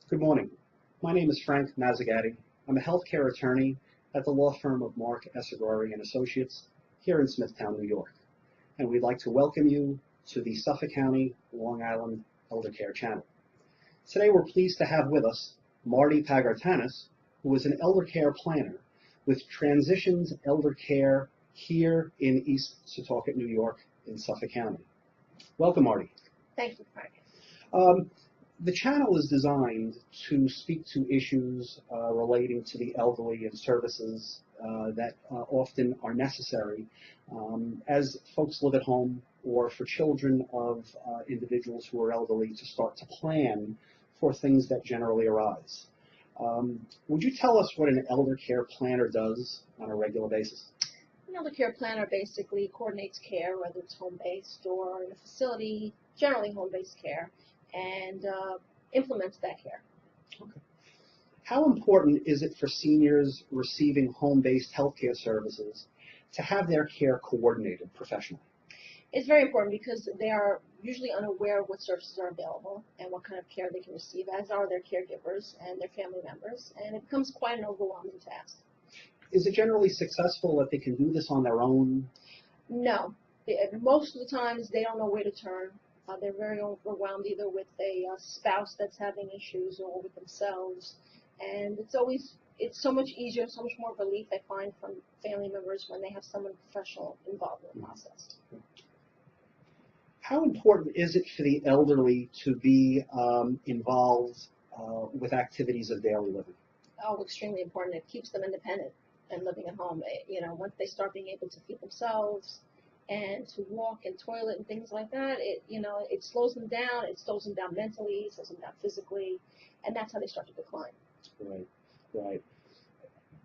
Good morning. My name is Frank Mazzagatti. I'm a healthcare attorney at the law firm of Mark Esagori and Associates here in Smithtown, New York. And we'd like to welcome you to the Suffolk County, Long Island Eldercare channel. Today we're pleased to have with us Marti Pagartanis, who is an eldercare planner with Transitions Eldercare here in East Setauket, New York in Suffolk County. Welcome, Marti. Thank you, Frank. The channel is designed to speak to issues relating to the elderly and services that often are necessary as folks live at home, or for children of individuals who are elderly to start to plan for things that generally arise. Would you tell us what an elder care planner does on a regular basis? An elder care planner basically coordinates care, whether it's home-based or in a facility, generally home-based care, and implements that care. Okay. How important is it for seniors receiving home-based healthcare services to have their care coordinated professionally? It's very important because they are usually unaware of what services are available and what kind of care they can receive, as are their caregivers and their family members, and it becomes quite an overwhelming task. Is it generally successful that they can do this on their own? No. Most of the times they don't know where to turn. They're very overwhelmed either with a spouse that's having issues or with themselves. And it's so much easier, so much more relief they find from family members when they have someone professional involved in the process. How important is it for the elderly to be involved with activities of daily living? Oh, extremely important. It keeps them independent and living at home. Once they start being able to feed themselves and to walk and toilet and things like that, it slows them down. It slows them down mentally, it slows them down physically, and that's how they start to decline. Right, right.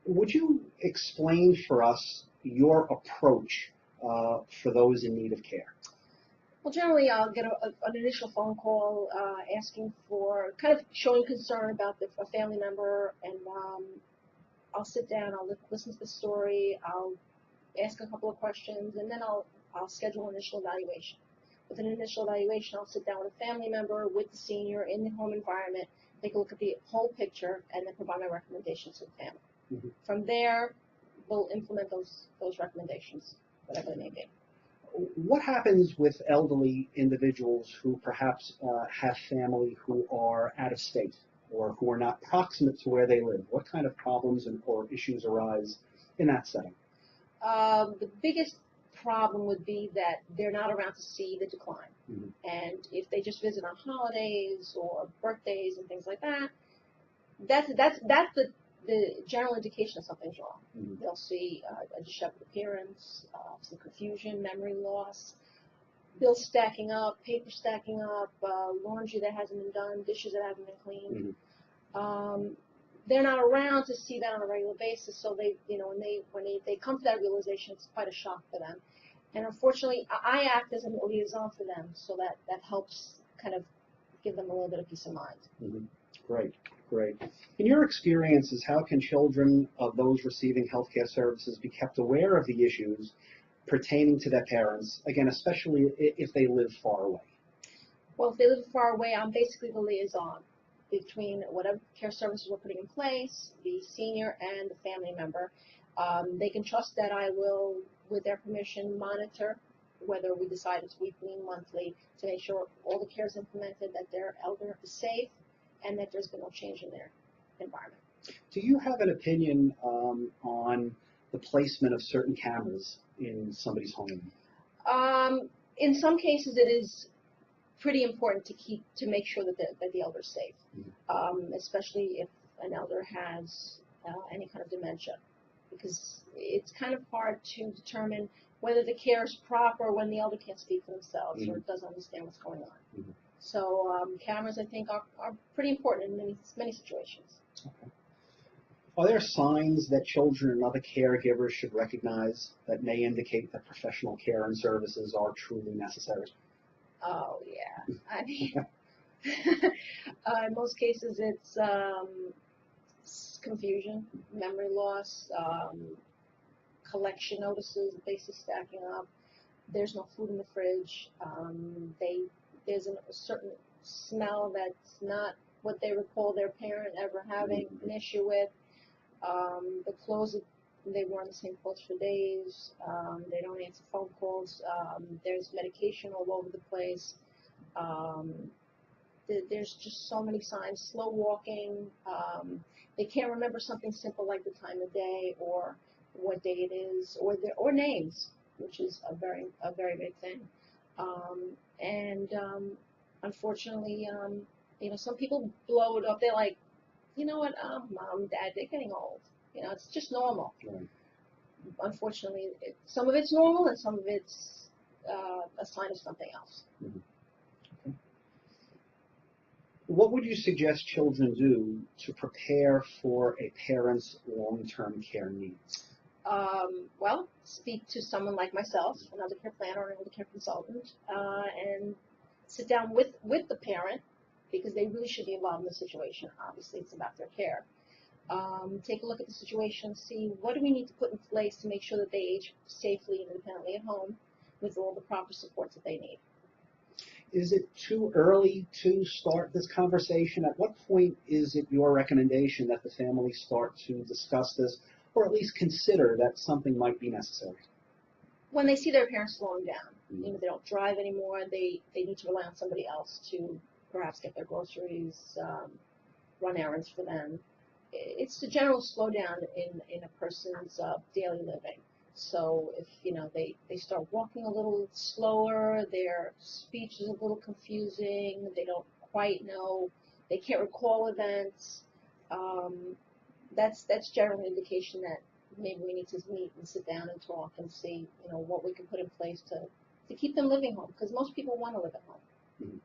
Would you explain for us your approach for those in need of care? Well, generally I'll get an initial phone call asking for, kind of showing concern about a family member, and I'll sit down, I'll listen to the story, I'll ask a couple of questions, and then I'll schedule an initial evaluation. With an initial evaluation, I'll sit down with a family member, with the senior, in the home environment, take a look at the whole picture, and then provide my recommendations to the family. Mm-hmm. From there, we'll implement those recommendations, whatever they may be. What happens with elderly individuals who perhaps have family who are out of state or who are not proximate to where they live? What kind of problems or issues arise in that setting? The biggest problem would be that they're not around to see the decline. Mm-hmm. And if they just visit on holidays or birthdays and things like that, that's the general indication of something's wrong. Mm-hmm. They'll see a disheveled appearance, some confusion, memory loss, bills stacking up, paper stacking up, laundry that hasn't been done, dishes that haven't been cleaned. Mm-hmm. They're not around to see that on a regular basis, so when they come to that realization, it's quite a shock for them. And unfortunately, I act as a liaison for them, so that helps kind of give them a little bit of peace of mind. Mm-hmm. Great, great. In your experiences, how can children of those receiving healthcare services be kept aware of the issues pertaining to their parents, again, especially if they live far away? Well, if they live far away, I'm basically the liaison between whatever care services we're putting in place, the senior and the family member. They can trust that I will, with their permission, monitor whether we decide it's weekly, monthly, to make sure all the care is implemented, that their elder is safe, and that there's been no change in their environment. Do you have an opinion on the placement of certain cameras in somebody's home? In some cases, it is pretty important to make sure that the elder is safe, mm-hmm. Especially if an elder has any kind of dementia, because it's kind of hard to determine whether the care is proper when the elder can't speak for themselves, mm-hmm. or doesn't understand what's going on. Mm-hmm. So cameras, I think, are pretty important in many situations. Okay. Are there signs that children and other caregivers should recognize that may indicate that professional care and services are truly necessary? Oh, yeah. I mean, in most cases, it's confusion, memory loss, collection notices, basic stacking up. There's no food in the fridge. There's a certain smell that's not what they recall their parent ever having an issue with. The clothes, they wore the same clothes for days. They don't answer phone calls. There's medication all over the place. There's just so many signs. Slow walking. They can't remember something simple like the time of day or what day it is, or names, which is a very big thing. Unfortunately, some people blow it up. They're like, you know what, mom, dad, they're getting old. It's just normal. Right. Unfortunately, some of it's normal and some of it's a sign of something else. Mm-hmm. Okay. What would you suggest children do to prepare for a parent's long-term care needs? Well, speak to someone like myself, an eldercare planner or an eldercare consultant, and sit down with the parent, because they really should be involved in the situation. Obviously, it's about their care. Take a look at the situation, see what do we need to put in place to make sure that they age safely and independently at home with all the proper supports that they need. Is it too early to start this conversation? At what point is it your recommendation that the family start to discuss this, or at least consider that something might be necessary? When they see their parents slowing down, they don't drive anymore, they need to rely on somebody else to perhaps get their groceries, run errands for them. It's the general slowdown in a person's daily living. So if they start walking a little slower, their speech is a little confusing, they don't quite know, they can't recall events, that's generally an indication that maybe we need to meet and sit down and talk and see what we can put in place to keep them living home, because most people want to live at home. Mm-hmm.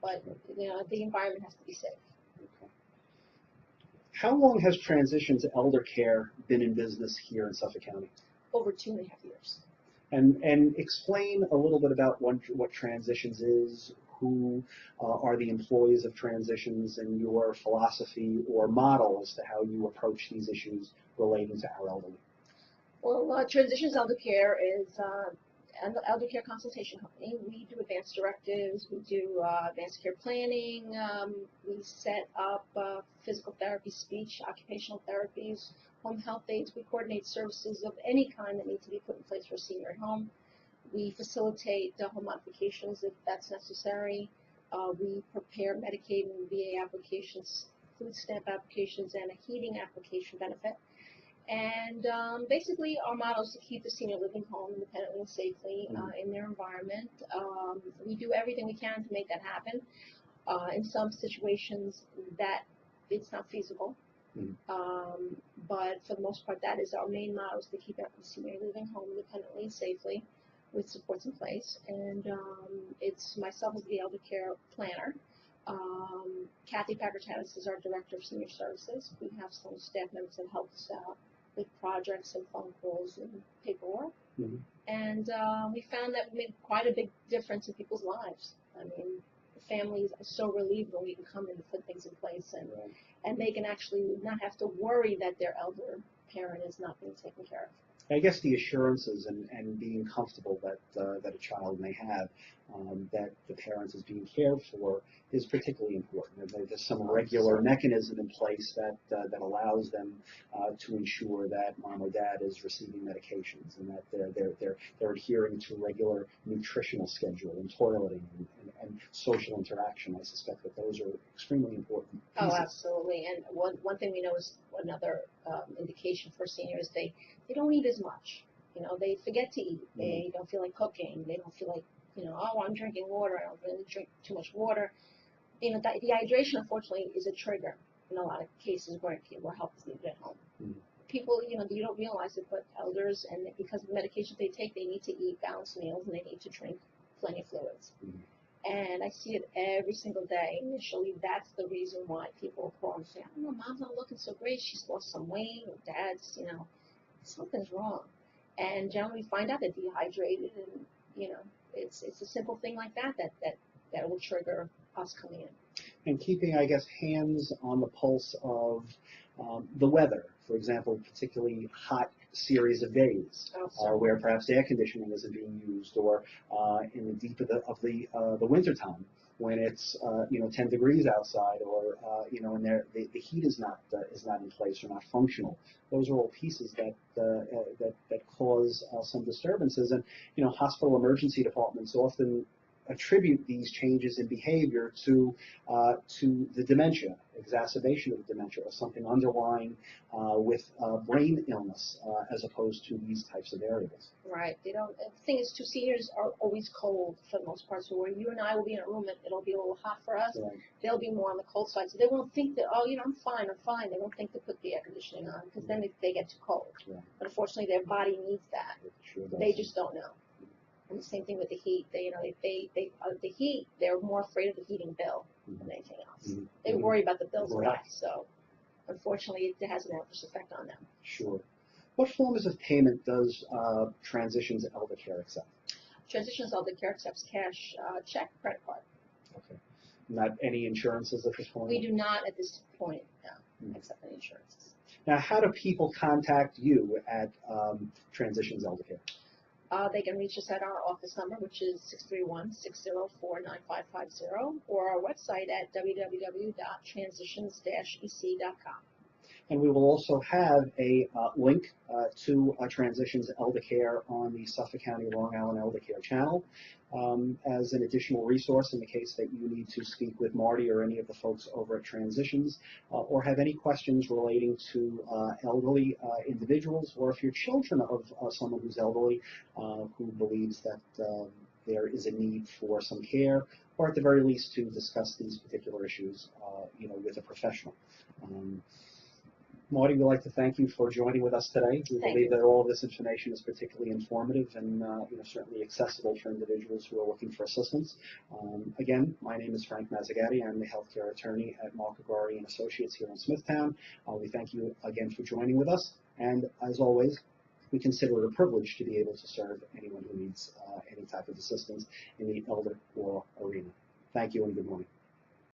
But the environment has to be safe. Okay. How long has transition to elder care been in business here in Suffolk County? Over 2.5 years. And explain a little bit about what Transitions is, who are the employees of Transitions, and your philosophy or model as to how you approach these issues relating to our elderly. Well, Transitions Eldercare is an eldercare consultation company. We do advanced directives, we do advanced care planning, we set up physical therapy, speech, occupational therapies, home health aides. We coordinate services of any kind that need to be put in place for a senior at home. We facilitate home modifications if that's necessary. We prepare Medicaid and VA applications, food stamp applications, and a heating application benefit. And basically, our motto is to keep the senior living home independently and safely in their environment. We do everything we can to make that happen. In some situations, that it's not feasible. But for the most part, that is our main motto, is to keep the senior living home independently and safely with supports in place. And it's myself as the eldercare planner. Kathy Pagartanis is our director of senior services. We have some staff members that help us out with projects and phone calls and paperwork. And we found that we made quite a big difference in people's lives. I mean, the families are so relieved when we can come in and put things in place, and they can actually not have to worry that their elder parent is not being taken care of. I guess the assurances and being comfortable that a child may have, that the parent is being cared for, is particularly important. There's some regular mechanism in place that allows them to ensure that mom or dad is receiving medications, and that they're adhering to regular nutritional schedule and toileting and social interaction. I suspect that those are extremely important pieces. Oh, absolutely. And one thing we know is another indication for seniors, they don't eat as much. They forget to eat. They don't feel like cooking. They don't feel like, oh, I'm drinking water. I don't really drink too much water. Dehydration, unfortunately, is a trigger in a lot of cases where help is needed at home. People, you don't realize it, but elders, and because of the medications they take, they need to eat balanced meals and they need to drink plenty of fluids. And I see it every single day. Initially, that's the reason why people call and say, "Oh, mom's not looking so great. She's lost some weight," or "Dad's, something's wrong." And generally, find out they're dehydrated, and it's a simple thing like that will trigger us coming in. And keeping, I guess, hands on the pulse of the weather. For example, particularly hot series of days where perhaps air conditioning isn't being used, or in the deep of the winter time, when it's 10 degrees outside, or and the heat is not in place or not functional. Those are all pieces that cause some disturbances, and hospital emergency departments often attribute these changes in behavior to the dementia, exacerbation of the dementia, or something underlying with brain illness, as opposed to these types of variables. Right. They don't. The thing is, too, seniors are always cold for the most part. So where you and I will be in a room, it'll be a little hot for us. Right. They'll be more on the cold side, so they won't think that, oh, I'm fine. They won't think to put the air conditioning on, because then they get too cold. Right. But unfortunately, their body needs that. It sure does. They just don't know. And the same thing with the heat. The heat, they're more afraid of the heating bill than anything else. Mm-hmm. They worry about the bills a Right. lot. So unfortunately, it has an adverse effect on them. Sure. What forms of payment does Transitions Eldercare accept? Transitions Eldercare accepts cash, check, credit card. Okay. Not any insurances at this point? We do not at this point accept any insurances. Now, how do people contact you at Transitions Eldercare? They can reach us at our office number, which is 631-604-9550, or our website at www.transitions-ec.com. And we will also have a link to Transitions Eldercare on the Suffolk County Long Island Eldercare channel as an additional resource in the case that you need to speak with Marty or any of the folks over at Transitions, or have any questions relating to elderly individuals, or if you're children of someone who's elderly who believes that there is a need for some care, or at the very least to discuss these particular issues with a professional. Marty, we'd like to thank you for joining with us today. We believe that all of this information is particularly informative and certainly accessible for individuals who are looking for assistance. Again, my name is Frank Mazzagatti. I'm the healthcare attorney at Pagartanis and Associates here in Smithtown. We thank you again for joining with us, and as always, we consider it a privilege to be able to serve anyone who needs any type of assistance in the elder law arena. Thank you and good morning.